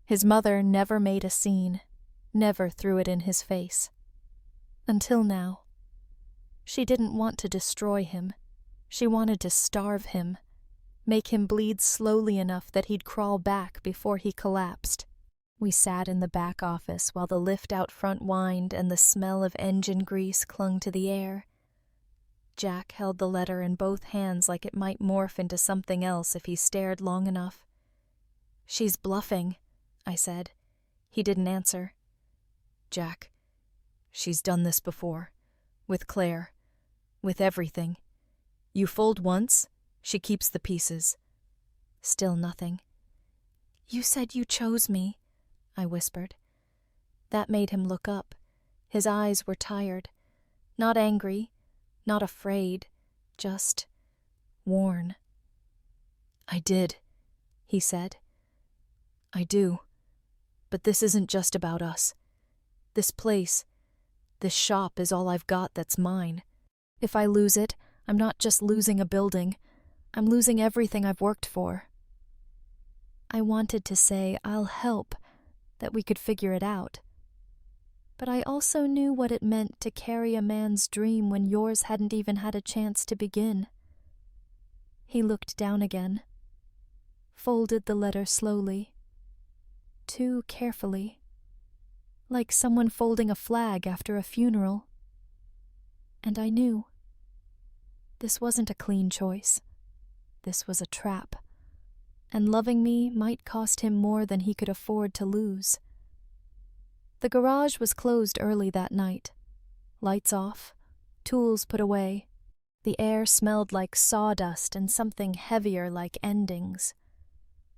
His mother never made a scene, never threw it in his face. Until now. She didn't want to destroy him. She wanted to starve him, make him bleed slowly enough that he'd crawl back before he collapsed. We sat in the back office while the lift out front whined and the smell of engine grease clung to the air. Jack held the letter in both hands like it might morph into something else if he stared long enough. "She's bluffing," I said. He didn't answer. "Jack, she's done this before. With Claire. With everything. You fold once, she keeps the pieces." Still nothing. "You said you chose me," I whispered. That made him look up. His eyes were tired. Not angry, not afraid, just worn. "I did," he said. "I do. But this isn't just about us. This place, this shop is all I've got that's mine. If I lose it, I'm not just losing a building. I'm losing everything I've worked for." I wanted to say, "I'll help," that we could figure it out. But I also knew what it meant to carry a man's dream when yours hadn't even had a chance to begin. He looked down again, folded the letter slowly, too carefully, like someone folding a flag after a funeral. And I knew. This wasn't a clean choice. This was a trap. And loving me might cost him more than he could afford to lose. The garage was closed early that night. Lights off, tools put away. The air smelled like sawdust and something heavier like endings.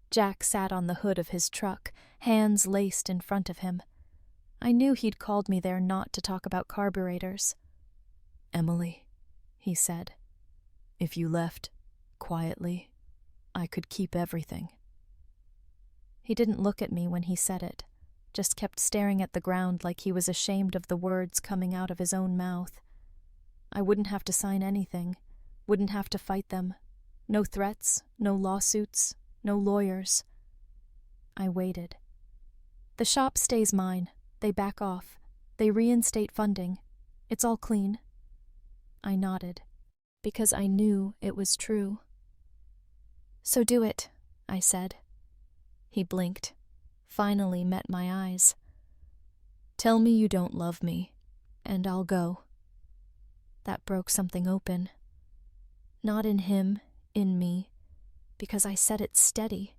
Jack sat on the hood of his truck, hands laced in front of him. I knew he'd called me there not to talk about carburetors. "Emily," he said, "if you left, quietly, I could keep everything." He didn't look at me when he said it, just kept staring at the ground like he was ashamed of the words coming out of his own mouth. I wouldn't have to sign anything, wouldn't have to fight them. No threats, no lawsuits, no lawyers. I waited. The shop stays mine. They back off. They reinstate funding. It's all clean. I nodded, because I knew it was true. "So do it," I said. He blinked, finally met my eyes. "Tell me you don't love me, and I'll go." That broke something open. Not in him, in me, because I said it steady.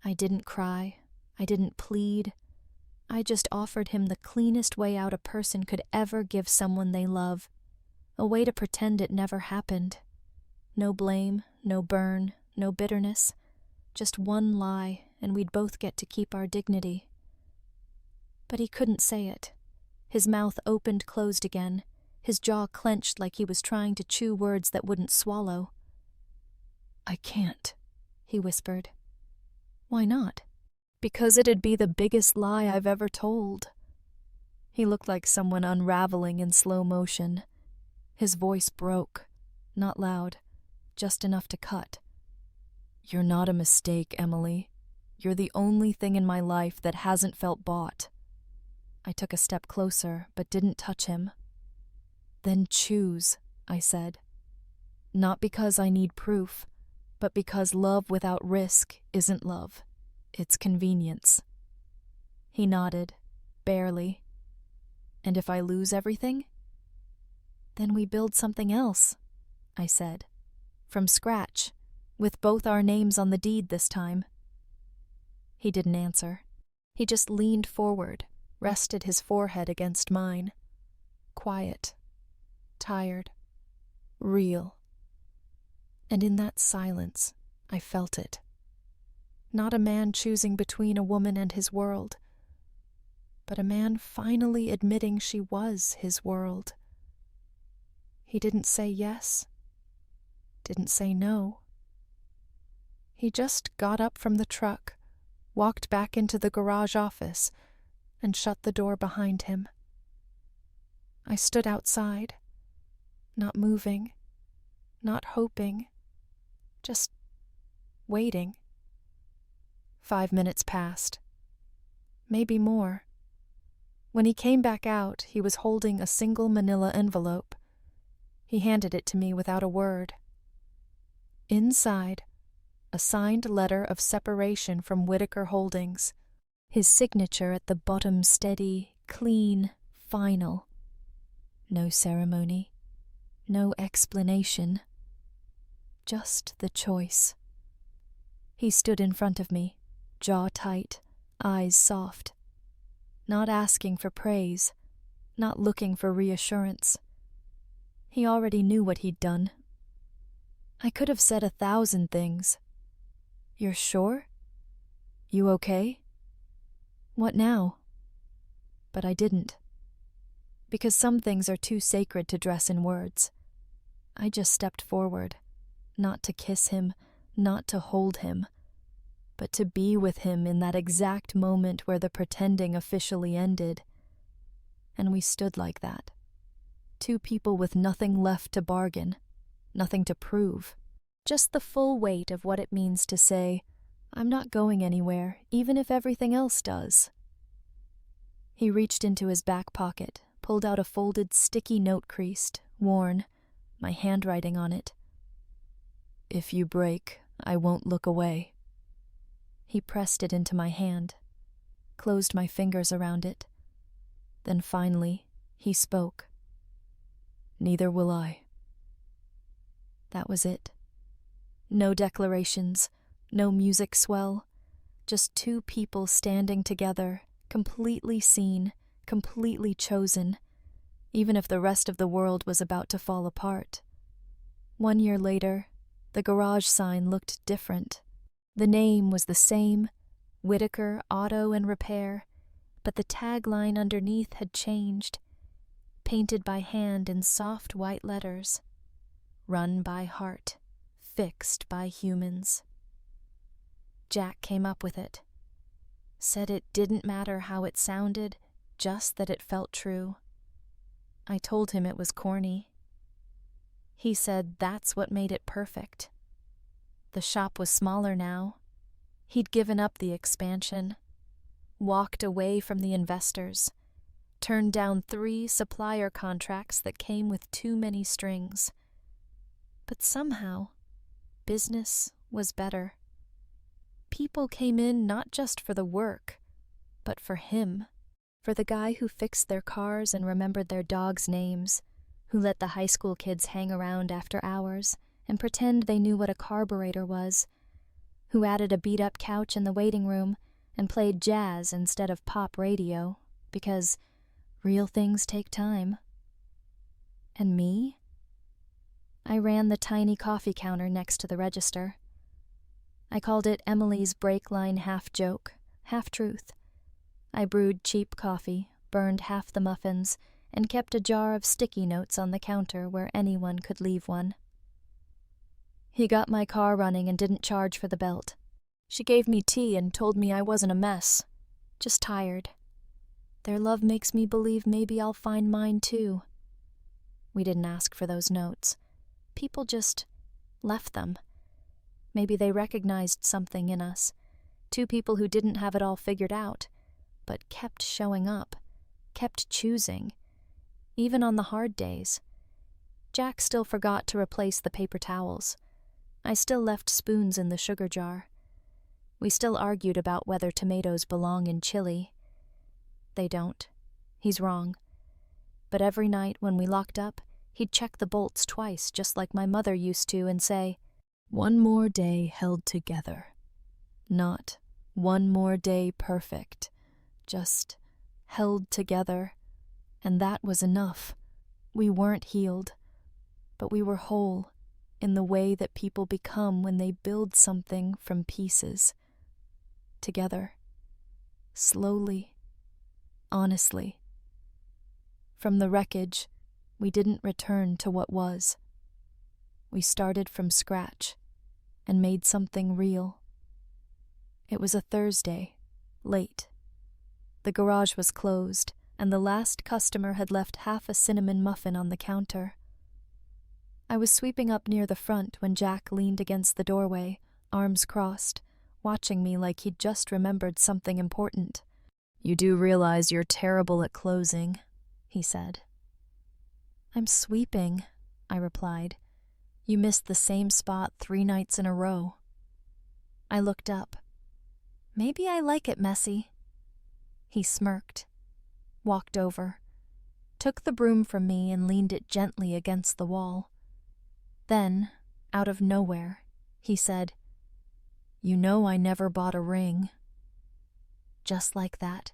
I didn't cry. I didn't plead. I just offered him the cleanest way out a person could ever give someone they love. A way to pretend it never happened. No blame, no burn, no bitterness. Just one lie, and we'd both get to keep our dignity. But he couldn't say it. His mouth opened-closed again, his jaw clenched like he was trying to chew words that wouldn't swallow. "I can't," he whispered. "Why not?" "Because it'd be the biggest lie I've ever told." He looked like someone unraveling in slow motion. His voice broke, not loud, just enough to cut. "You're not a mistake, Emily. You're the only thing in my life that hasn't felt bought." I took a step closer, but didn't touch him. "Then choose," I said. "Not because I need proof, but because love without risk isn't love. It's convenience." He nodded, barely. "And if I lose everything?" "Then we build something else," I said. from scratch, with both our names on the deed this time. He didn't answer. He just leaned forward, rested his forehead against mine. Quiet, tired, real. And in that silence, I felt it. Not a man choosing between a woman and his world, but a man finally admitting she was his world. He didn't say yes, didn't say no. He just got up from the truck, walked back into the garage office, and shut the door behind him. I stood outside, not moving, not hoping, just waiting. 5 minutes passed, maybe more. When he came back out, he was holding a single manila envelope. He handed it to me without a word. Inside, a signed letter of separation from Whitaker Holdings. His signature at the bottom steady, clean, final. No ceremony, no explanation. Just the choice. He stood in front of me, jaw tight, eyes soft. Not asking for praise, not looking for reassurance. He already knew what he'd done. I could have said 1,000 things. You're sure? You okay? What now? But I didn't. Because some things are too sacred to dress in words. I just stepped forward, not to kiss him, not to hold him, but to be with him in that exact moment where the pretending officially ended. And we stood like that. Two people with nothing left to bargain, nothing to prove. Just the full weight of what it means to say, I'm not going anywhere, even if everything else does. He reached into his back pocket, pulled out a folded sticky note creased, worn, my handwriting on it. If you break, I won't look away. He pressed it into my hand, closed my fingers around it. Then finally, he spoke. Neither will I. That was it. No declarations, no music swell, just two people standing together, completely seen, completely chosen, even if the rest of the world was about to fall apart. 1 year later, the garage sign looked different. The name was the same, Whitaker Auto and Repair, but the tagline underneath had changed, painted by hand in soft white letters. Run by heart, fixed by humans. Jack came up with it. Said it didn't matter how it sounded, just that it felt true. I told him it was corny. He said that's what made it perfect. The shop was smaller now. He'd given up the expansion, walked away from the investors, turned down 3 supplier contracts that came with too many strings. But somehow, business was better. People came in not just for the work, but for him, for the guy who fixed their cars and remembered their dogs' names, who let the high school kids hang around after hours and pretend they knew what a carburetor was, who added a beat-up couch in the waiting room and played jazz instead of pop radio, because real things take time. And me? I ran the tiny coffee counter next to the register. I called it Emily's break line half-joke, half-truth. I brewed cheap coffee, burned half the muffins, and kept a jar of sticky notes on the counter where anyone could leave one. He got my car running and didn't charge for the belt. She gave me tea and told me I wasn't a mess, just tired. Their love makes me believe maybe I'll find mine too. We didn't ask for those notes. People just left them. Maybe they recognized something in us. 2 people who didn't have it all figured out, but kept showing up, kept choosing, even on the hard days. Jack still forgot to replace the paper towels. I still left spoons in the sugar jar. We still argued about whether tomatoes belong in chili. They don't. He's wrong. But every night when we locked up, He'd check the bolts twice, just like my mother used to, and say, "One more day held together." Not, "One more day perfect." Just held together. And that was enough. We weren't healed, but we were whole, in the way that people become when they build something from pieces. Together. Slowly. Honestly. From the wreckage, we didn't return to what was. We started from scratch and made something real. It was a Thursday, late. The garage was closed, and the last customer had left half a cinnamon muffin on the counter. I was sweeping up near the front when Jack leaned against the doorway, arms crossed, watching me like he'd just remembered something important. "You do realize you're terrible at closing," he said. "I'm sweeping," I replied. "You missed the same spot 3 nights in a row." I looked up. "Maybe I like it messy." He smirked, walked over, took the broom from me and leaned it gently against the wall. Then, out of nowhere, he said, "You know I never bought a ring." Just like that.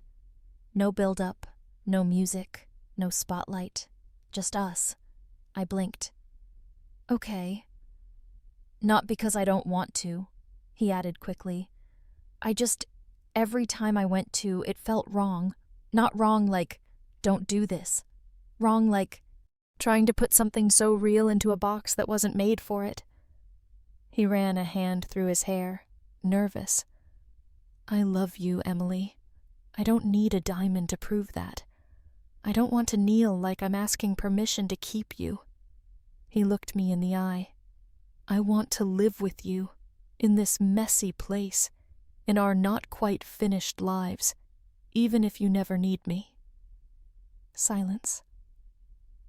No build-up, no music, no spotlight, just us. I blinked. "Okay." "Not because I don't want to," he added quickly. Every time I went to, it felt wrong. Not wrong like, don't do this. Wrong like, trying to put something so real into a box that wasn't made for it." He ran a hand through his hair, nervous. "I love you, Emily. I don't need a diamond to prove that. I don't want to kneel like I'm asking permission to keep you." He looked me in the eye. "I want to live with you, in this messy place, in our not quite finished lives, even if you never need me." Silence.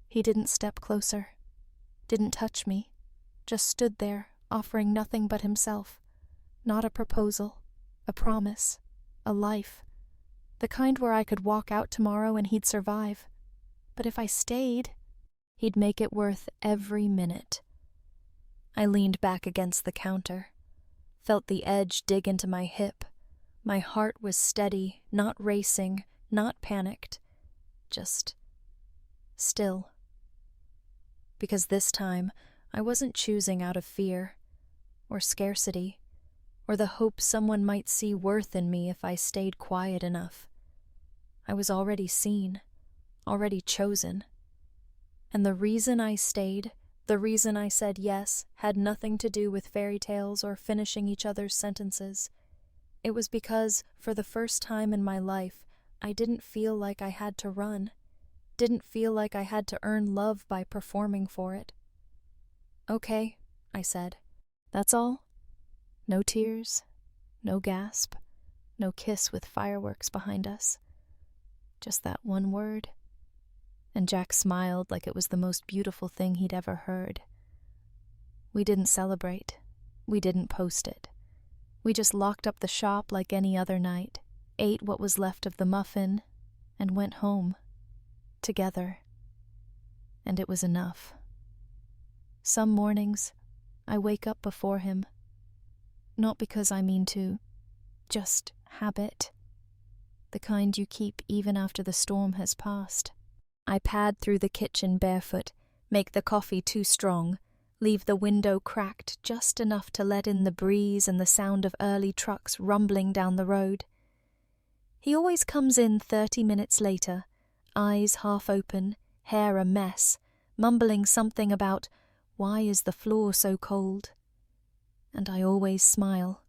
He didn't step closer, didn't touch me, just stood there, offering nothing but himself. Not a proposal, a promise, a life. The kind where I could walk out tomorrow and he'd survive. But if I stayed, he'd make it worth every minute. I leaned back against the counter, felt the edge dig into my hip. My heart was steady, not racing, not panicked, just still. Because this time, I wasn't choosing out of fear, or scarcity, or the hope someone might see worth in me if I stayed quiet enough. I was already seen, already chosen. And the reason I stayed, the reason I said yes, had nothing to do with fairy tales or finishing each other's sentences. It was because, for the first time in my life, I didn't feel like I had to run, didn't feel like I had to earn love by performing for it. "Okay," I said. "That's all? No tears, no gasp, no kiss with fireworks behind us. Just that one word." And Jack smiled like it was the most beautiful thing he'd ever heard. We didn't celebrate. We didn't post it. We just locked up the shop like any other night, ate what was left of the muffin, and went home. Together. And it was enough. Some mornings, I wake up before him. Not because I mean to, just habit. The kind you keep even after the storm has passed. I pad through the kitchen barefoot, make the coffee too strong, leave the window cracked just enough to let in the breeze and the sound of early trucks rumbling down the road. He always comes in 30 minutes later, eyes half open, hair a mess, mumbling something about, "Why is the floor so cold?" And I always smile.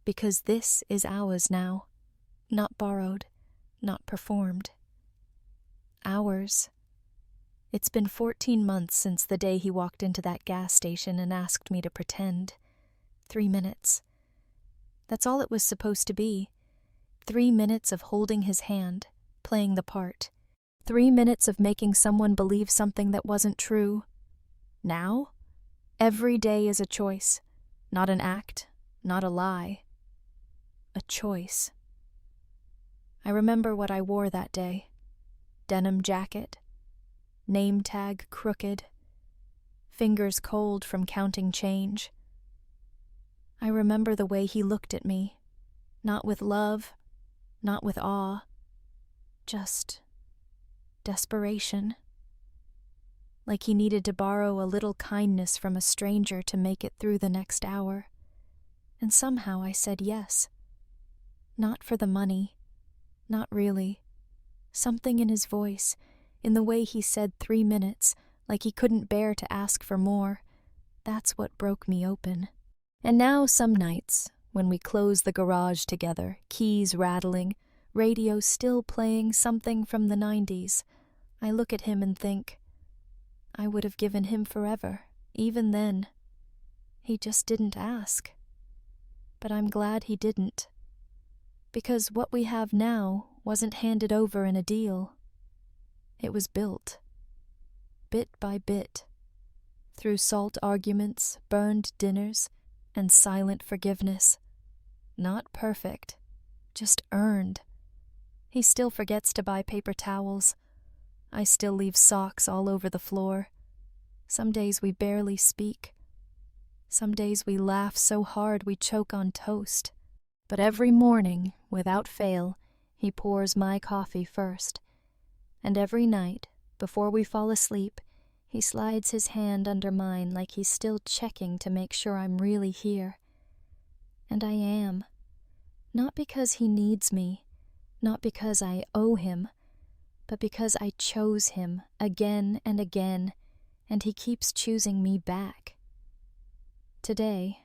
Because this is ours now, not borrowed, not performed. Ours. It's been 14 months since the day he walked into that gas station and asked me to pretend. 3 minutes. That's all it was supposed to be. 3 minutes of holding his hand, playing the part. 3 minutes of making someone believe something that wasn't true. Now, every day is a choice. Not an act, not a lie. A choice. I remember what I wore that day. Denim jacket, name tag crooked, fingers cold from counting change. I remember the way he looked at me, not with love, not with awe, just desperation. Like he needed to borrow a little kindness from a stranger to make it through the next hour. And somehow I said yes. Not for the money, not really. Something in his voice, in the way he said 3 minutes, like he couldn't bear to ask for more, that's what broke me open. And now some nights, when we close the garage together, keys rattling, radio still playing something from the 90s, I look at him and think, I would have given him forever, even then. He just didn't ask. But I'm glad he didn't. Because what we have now wasn't handed over in a deal. It was built, bit by bit, through salt arguments, burned dinners, and silent forgiveness. Not perfect, just earned. He still forgets to buy paper towels. I still leave socks all over the floor. Some days we barely speak. Some days we laugh so hard we choke on toast. But every morning, without fail, he pours my coffee first. And every night, before we fall asleep, he slides his hand under mine like he's still checking to make sure I'm really here. And I am. Not because he needs me, not because I owe him, but because I chose him again and again, and he keeps choosing me back. Today,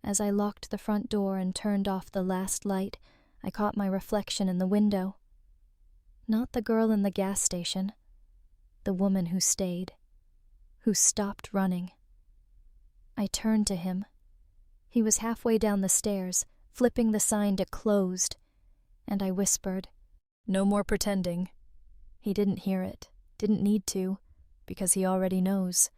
as I locked the front door and turned off the last light, I caught my reflection in the window. Not the girl in the gas station, the woman who stayed, who stopped running. I turned to him. He was halfway down the stairs, flipping the sign to closed, and I whispered, "No more pretending." He didn't hear it, didn't need to, because he already knows.